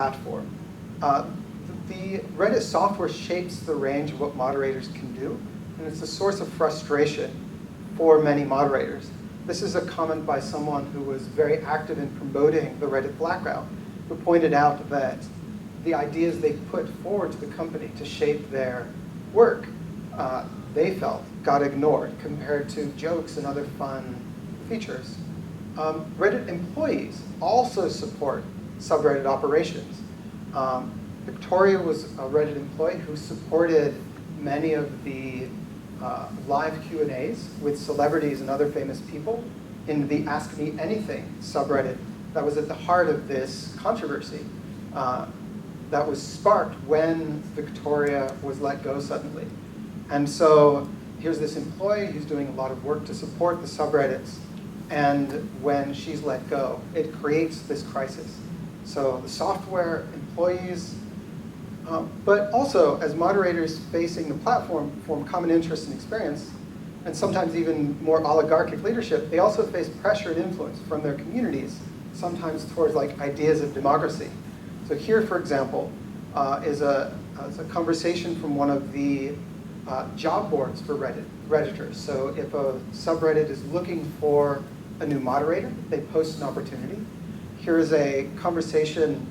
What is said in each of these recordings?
platform. The Reddit software shapes the range of what moderators can do, and it's a source of frustration for many moderators. This is a comment by someone who was very active in promoting the Reddit blackout, who pointed out that the ideas they put forward to the company to shape their work, they felt got ignored compared to jokes and other fun features. Reddit employees also support subreddit operations. Victoria was a Reddit employee who supported many of the live Q&As with celebrities and other famous people in the Ask Me Anything subreddit that was at the heart of this controversy that was sparked when Victoria was let go suddenly. And so here's this employee who's doing a lot of work to support the subreddits, and when she's let go, it creates this crisis. So the software, employees, but also as moderators facing the platform form common interest and experience, and sometimes even more oligarchic leadership, they also face pressure and influence from their communities, sometimes towards like ideas of democracy. So here, for example, is a conversation from one of the job boards for Redditors. So if a subreddit is looking for a new moderator, they post an opportunity. Here is a conversation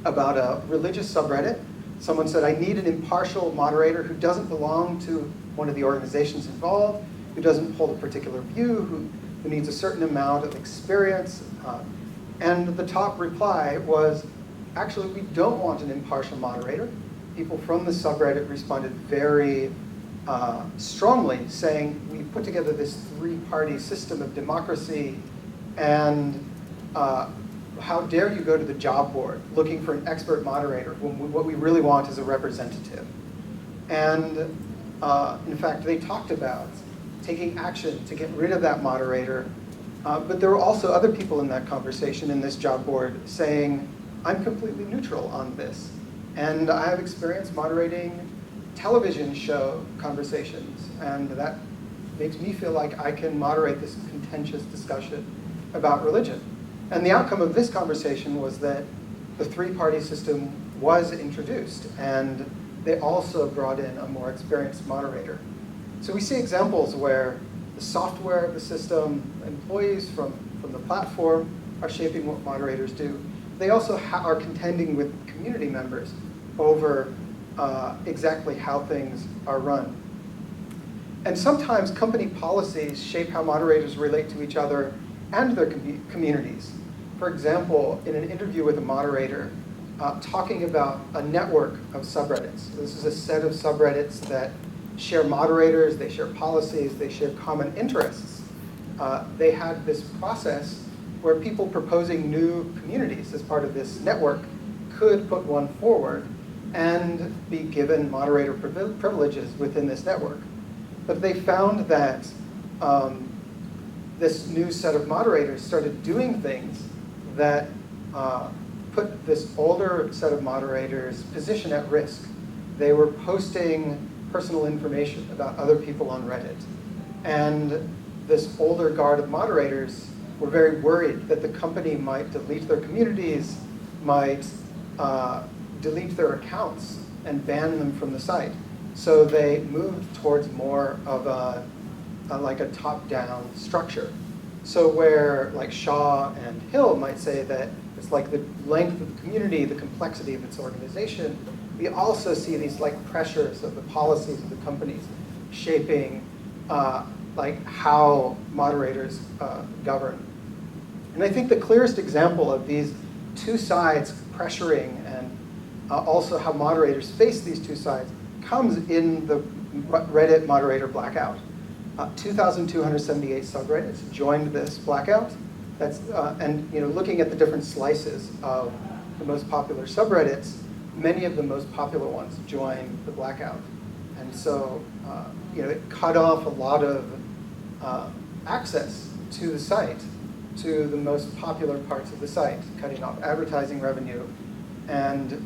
about a religious subreddit. Someone said, I need an impartial moderator who doesn't belong to one of the organizations involved, who doesn't hold a particular view, who needs a certain amount of experience. And the top reply was, actually, we don't want an impartial moderator. People from the subreddit responded very strongly, saying, we put together this three-party system of democracy, and how dare you go to the job board looking for an expert moderator when what we really want is a representative. And in fact, they talked about taking action to get rid of that moderator. But there were also other people in that conversation in this job board saying, I'm completely neutral on this. And I have experience moderating television show conversations, and that makes me feel like I can moderate this contentious discussion about religion. And the outcome of this conversation was that the three-party system was introduced, and they also brought in a more experienced moderator. So we see examples where the software of the system, employees from the platform are shaping what moderators do. They also are contending with community members over exactly how things are run. And sometimes company policies shape how moderators relate to each other and their communities. For example, in an interview with a moderator, talking about a network of subreddits. This is a set of subreddits that share moderators, they share policies, they share common interests. They had this process where people proposing new communities as part of this network could put one forward and be given moderator privileges within this network. But they found that this new set of moderators started doing things that put this older set of moderators' position at risk. They were posting personal information about other people on Reddit. And this older guard of moderators were very worried that the company might delete their communities, might delete their accounts and ban them from the site. So they moved towards more of a top-down structure. So where like Shaw and Hill might say that it's like the length of the community, the complexity of its organization, we also see these like pressures of the policies of the companies shaping like how moderators govern. And I think the clearest example of these two sides pressuring and also how moderators face these two sides comes in the Reddit moderator blackout. 2,278 subreddits joined this blackout. That's and looking at the different slices of the most popular subreddits, many of the most popular ones joined the blackout, and so it cut off a lot of access to the site, to the most popular parts of the site, cutting off advertising revenue, and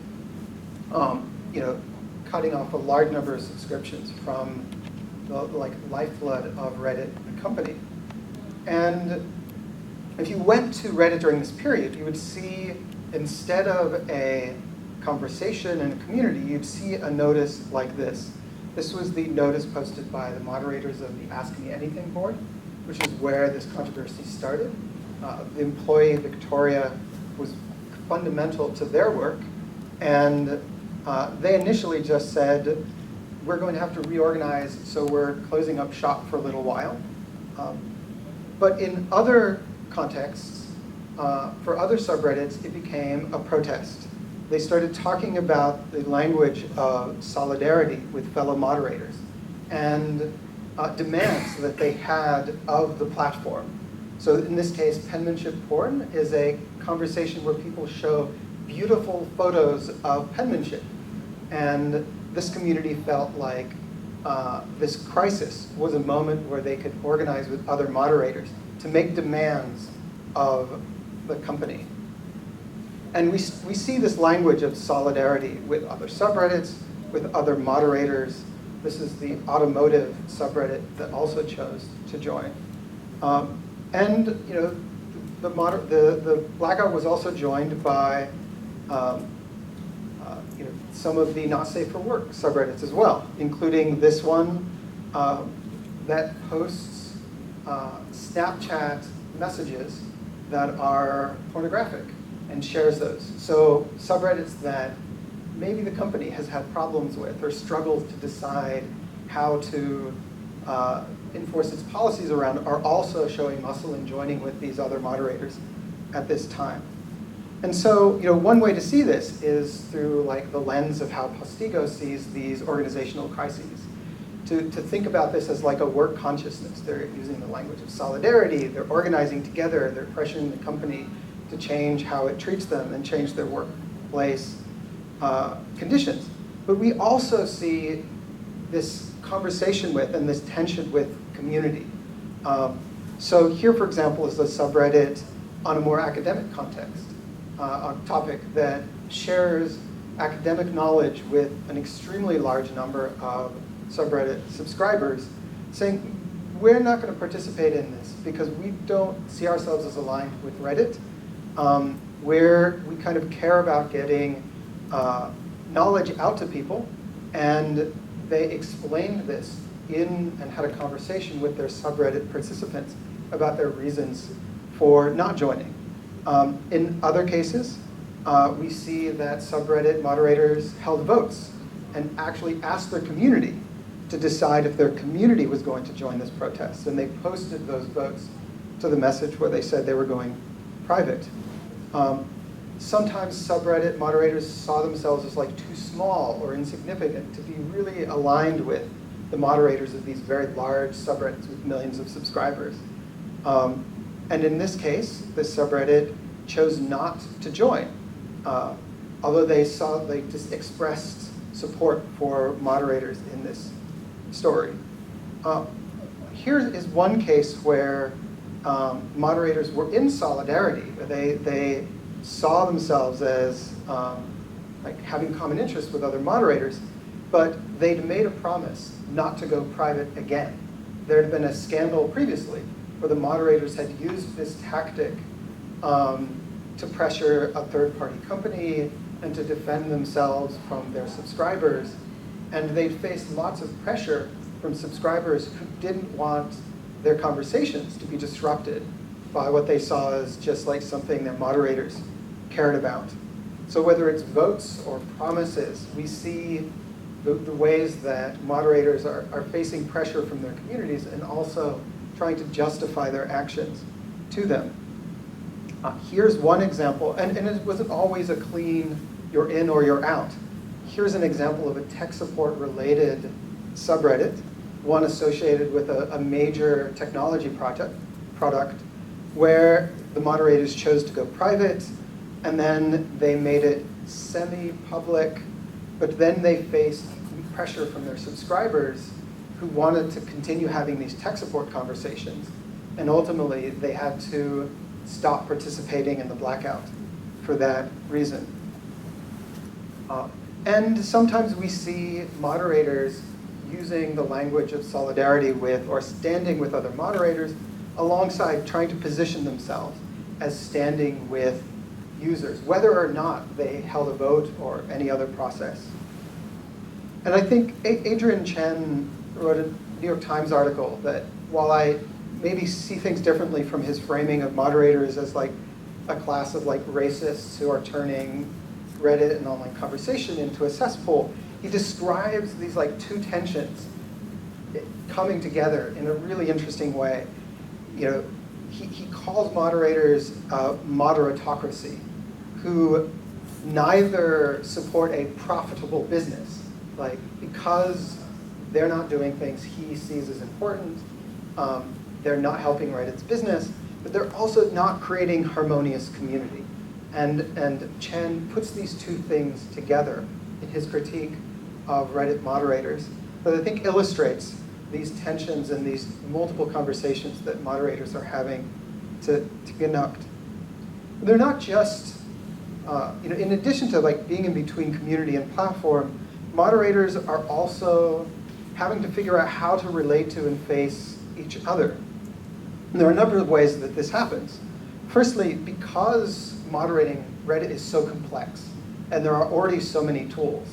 cutting off a large number of subscriptions from the lifeblood of Reddit, the company. And if you went to Reddit during this period, you would see instead of a conversation in a community, you'd see a notice like this. This was the notice posted by the moderators of the Ask Me Anything board, which is where this controversy started. The employee, Victoria, was fundamental to their work, and they initially just said, we're going to have to reorganize, so we're closing up shop for a little while. But in other contexts, for other subreddits, it became a protest. They started talking about the language of solidarity with fellow moderators and demands that they had of the platform. So in this case, penmanship porn is a conversation where people show beautiful photos of penmanship. And this community felt like this crisis was a moment where they could organize with other moderators to make demands of the company. And we see this language of solidarity with other subreddits, with other moderators. This is the automotive subreddit that also chose to join. And you know, the blackout was also joined by you know, some of the not safe for work subreddits as well, including this one that posts Snapchat messages that are pornographic and shares those. So subreddits that maybe the company has had problems with or struggles to decide how to enforce its policies around are also showing muscle and joining with these other moderators at this time. And so, you know, one way to see this is through like the lens of how Postigo sees these organizational crises. To think about this as like a work consciousness. They're using the language of solidarity, they're organizing together, they're pressuring the company to change how it treats them and change their workplace conditions. But we also see this conversation with and this tension with community. So here, for example, is a subreddit on a more academic context, a topic that shares academic knowledge with an extremely large number of subreddit subscribers, saying, we're not going to participate in this because we don't see ourselves as aligned with Reddit, where we kind of care about getting knowledge out to people, and they explained this in and had a conversation with their subreddit participants about their reasons for not joining. In other cases, we see that subreddit moderators held votes and actually asked their community to decide if their community was going to join this protest. And they posted those votes to the message where they said they were going private. Sometimes subreddit moderators saw themselves as like too small or insignificant to be really aligned with the moderators of these very large subreddits with millions of subscribers. And in this case, this subreddit chose not to join, although they just expressed support for moderators in this story. Here is one case where moderators were in solidarity. They saw themselves as like having common interests with other moderators, but they'd made a promise not to go private again. There had been a scandal previously where the moderators had used this tactic to pressure a third-party company and to defend themselves from their subscribers. And they'd faced lots of pressure from subscribers who didn't want their conversations to be disrupted by what they saw as just like something that moderators cared about. So whether it's votes or promises, we see the ways that moderators are facing pressure from their communities and also trying to justify their actions to them. Here's one example, and it wasn't always a clean, you're in or you're out. Here's an example of a tech support related subreddit, one associated with a major technology product, where the moderators chose to go private, and then they made it semi-public, but then they faced pressure from their subscribers who wanted to continue having these tech support conversations, and ultimately they had to stop participating in the blackout for that reason. And sometimes we see moderators using the language of solidarity with or standing with other moderators alongside trying to position themselves as standing with users, whether or not they held a vote or any other process. And I think Adrian Chen wrote a New York Times article that while I maybe see things differently from his framing of moderators as like a class of like racists who are turning Reddit and online conversation into a cesspool, he describes these like two tensions coming together in a really interesting way. You know, he calls moderators moderatocracy, who neither support a profitable business, like because they're not doing things he sees as important, they're not helping Reddit's business, but they're also not creating harmonious community. And Chen puts these two things together in his critique of Reddit moderators that I think illustrates these tensions and these multiple conversations that moderators are having to conduct. They're not just, in addition to like being in between community and platform, moderators are also having to figure out how to relate to and face each other. And there are a number of ways that this happens. Firstly, because moderating Reddit is so complex, and there are already so many tools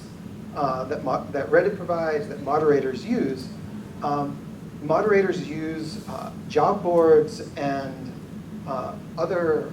that Reddit provides, that moderators use, job boards and other